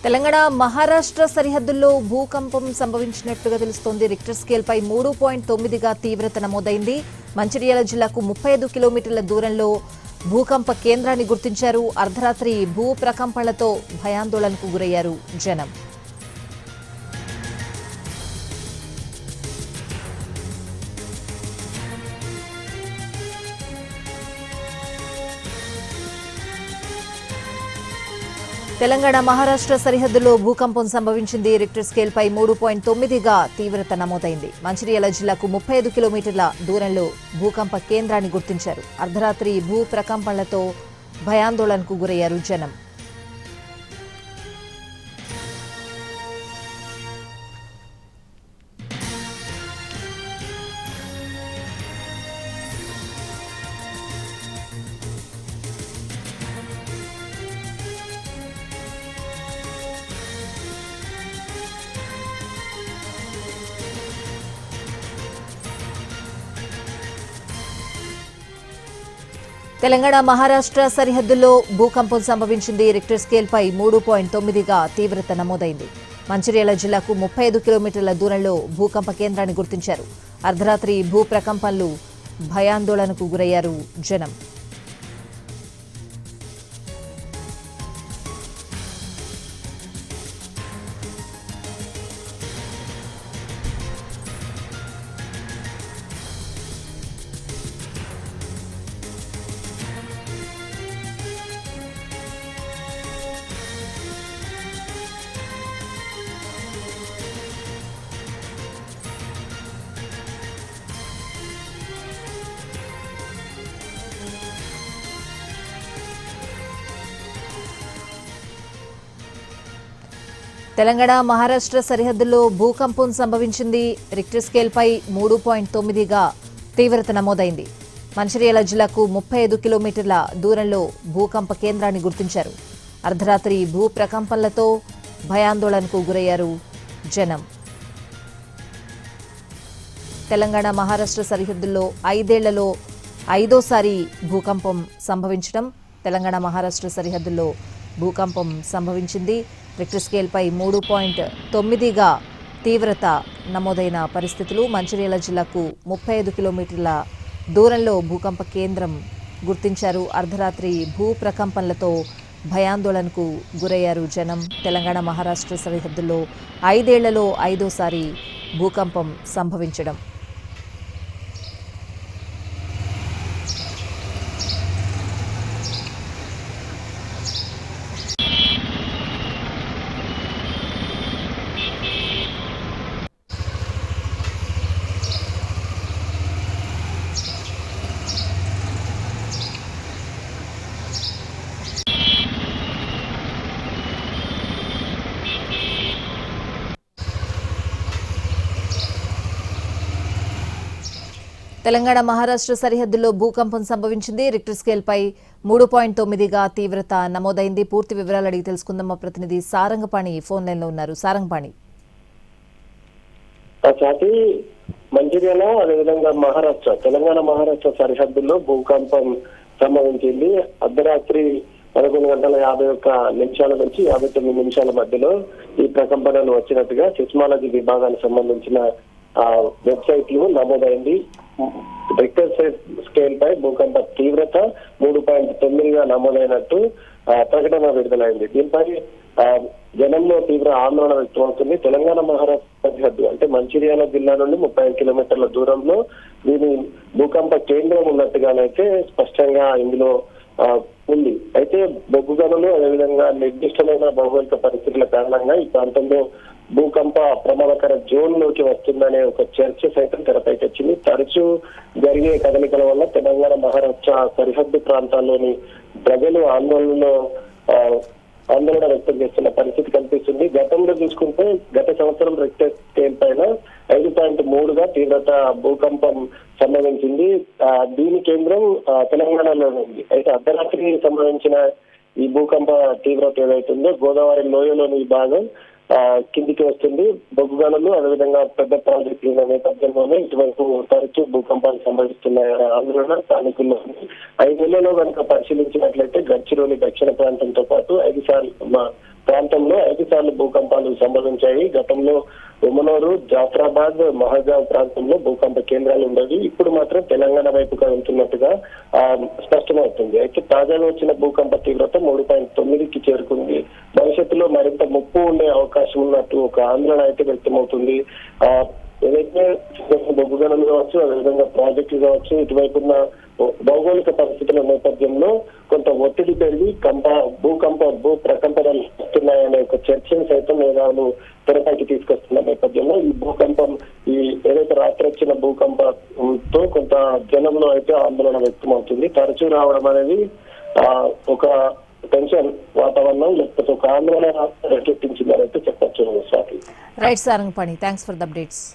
తెలంగాణ మహారాష్ట్ర సరిహద్దుల్లో భూకంపం సంభవించినట్లుగా తెలుస్తోంది. రిక్టర్ స్కేల్ పై 3.9గా తీవ్రత నమోదైంది. మంచిర్యాల జిల్లాకు 35 కిలోమీటర్ల దూరంలో భూకంప కేంద్రాన్ని గుర్తించారు. అర్ధరాత్రి భూ ప్రకంపనలతో భయాందోళనకు గురయ్యారు జనం. తెలంగాణ మహారాష్ట్ర సరిహద్దులో భూకంపం సంభవించింది. రిక్టర్ స్కేల్ పై 3.9గా తీవ్రత నమోదైంది. మంచిర్యాల జిల్లాకు 35 కిలోమీటర్ల దూరంలో భూకంప కేంద్రాన్ని గుర్తించారు. అర్ధరాత్రి భూ ప్రకంపనలతో భయాందోళనకు గురయ్యారు జనం. తెలంగాణ మహారాష్ట్ర సరిహద్దుల్లో భూకంపం సంభవించింది. రిక్టర్ స్కేల్ పై 3.9గా తీవ్రత నమోదైంది. మంచిర్యాల జిల్లాకు 35 కిలోమీటర్ల దూరంలో భూకంప కేంద్రాన్ని గుర్తించారు. అర్ధరాత్రి భూ ప్రకంపనలు భయాందోళనకు గురయ్యారు జనం. తెలంగాణ మహారాష్ట్ర సరిహద్దుల్లో భూకంపం సంభవించింది. రిక్టర్ స్కేల్ పై 3.9గా తీవ్రత నమోదైంది. మంచిర్యాల జిల్లాకు 35 కిలోమీటర్ల దూరంలో భూకంప కేంద్రాన్ని గుర్తించారు. అర్ధరాత్రి భూ ప్రకంపనలతో భయాందోళనకు గురయ్యారు జనం. తెలంగాణ మహారాష్ట్ర సరిహద్దుల్లో 5 ఏళ్లలో 5వ భూకంపం సంభవించడం. తెలంగాణ మహారాష్ట్ర సరిహద్దుల్లో భూకంపం సంభవించింది. రిక్టర్ స్కేల్ పై 3.9గా తీవ్రత నమోదైన పరిస్థితులు. మంచిర్యాల జిల్లాకు 35 కిలోమీటర్ల దూరంలో భూకంప కేంద్రం గుర్తించారు. అర్ధరాత్రి భూ ప్రకంపనలతో భయాందోళనకు గురయ్యారు జనం. తెలంగాణ మహారాష్ట్ర సరిహద్దుల్లో 5 ఏళ్లలో 5వ భూకంపం సంభవించడం. తెలంగాణ మహారాష్ట్ర సరిహద్దుల్లో భూకంపం సంభవించింది. రిక్టర్ స్కేల్ పై 3.9గా తీవ్రత నమోదైంది. పూర్తి వివరాలు అడిగి తెలుసుకుందాం. మా ప్రతినిధి సారంగపాణి ఫోన్ లైన్ లో ఉన్నారు. సారంగపాణి, మంచిర్యాల అదేవిధంగా తెలంగాణ మహారాష్ట్ర సరిహద్దుల్లో భూకంపం సంభవించింది. అర్ధరాత్రి 11:51 నుంచి 59 నిమిషాల మధ్యలో ఈ ప్రకంపనలు వచ్చినట్టుగా సెస్మాలజీ విభాగానికి సంబంధించిన వెబ్సైట్లు నమోదైంది. రిక్టర్ స్కేల్ పై భూకంప తీవ్రత 3.9గా నమోదైనట్టు ప్రకటన విడుదలైంది. దీనిపై జనంలో తీవ్ర ఆందోళన వ్యక్తమవుతుంది. తెలంగాణ మహారాష్ట్ర సరిహద్దు అంటే మంచిర్యాల జిల్లా నుండి 35 కిలోమీటర్ల దూరంలో దీని భూకంప కేంద్రం ఉన్నట్టుగానైతే స్పష్టంగా ఇందులో ఉంది. అయితే బొగ్గు గనులు అదేవిధంగా నిర్దిష్టమైన భౌగోళిక పరిస్థితుల కారణంగా ఈ ప్రాంతంలో భూకంప ప్రమాదకర జోన్ లోకి వస్తుందనే ఒక చర్చ సైతం తెరపైకి వచ్చింది. తరచూ జరిగే కదలికల వల్ల తెలంగాణ మహారాష్ట్ర సరిహద్దు ప్రాంతాల్లోని ప్రజలు ఆందోళన వ్యక్తం చేస్తున్న పరిస్థితి కనిపిస్తుంది. గతంలో చూసుకుంటే గత సంవత్సరం రిక్టర్ స్కేల్ పైన 5.3గా తీవ్రత భూకంపం సంభవించింది. దీని కేంద్రం తెలంగాణలో ఉంది. అయితే అర్ధరాత్రి సంభవించిన ఈ భూకంప తీవ్రత ఏదైతుందో గోదావరి లోయలోని ఈ భాగం కిందికి వస్తుంది. బొగ్గు గనులు అదేవిధంగా పెద్ద ప్రాజెక్టుల నేపథ్యంలోనే ఇటువైపు తరచూ భూకంపాలు సంభవిస్తున్నాయని ఆందోళన స్థానికుల్లో ఉంది. 5 ఏళ్లలో కనుక పరిశీలించినట్లయితే గడ్చిరోలి దక్షిణ ప్రాంతంతో పాటు 5 సార్లు ప్రాంతంలో 5 సార్లు భూకంపాలు సంభవించాయి. గతంలో ఉమనూరు, జాఫరాబాద్, మహజావ్ ప్రాంతంలో భూకంప కేంద్రాలు ఉండేవి. ఇప్పుడు మాత్రం తెలంగాణ వైపుగా వెళ్తున్నట్టుగా స్పష్టమవుతుంది. అయితే తాజాగా వచ్చిన భూకంప తీవ్రత 3.9కి చేరుకుంది. భవిష్యత్తులో మరింత ముప్పు ఉండే అవకాశం ఉన్నట్టు ఒక ఆందోళన అయితే వ్యక్తమవుతుంది. ఏదైతే బొగ్గు గనులు కావచ్చు, అదేవిధంగా ప్రాజెక్టులు కావచ్చు, ఇటువైపు ఉన్న భౌగోళిక పరిస్థితుల నేపథ్యంలో కొంత ఒత్తిడి పెరిగి భూ ప్రకంపనలు వస్తున్నాయనే ఒక చర్చను సైతం మేధావులు తెరపైకి తీసుకొస్తున్న నేపథ్యంలో ఈ భూకంపం, ఏదైతే రాత్రి వచ్చిన భూకంపంతో కొంత జనంలో అయితే ఆందోళన వ్యక్తమవుతుంది. తరచూ రావడం అనేది ఒక టెన్షన్ వాతావరణం, లేకపోతే ఒక ఆందోళన రేకెత్తించిందని అయితే చెప్పచ్చు Swathi. Right Sarangapani, thanks for the updates.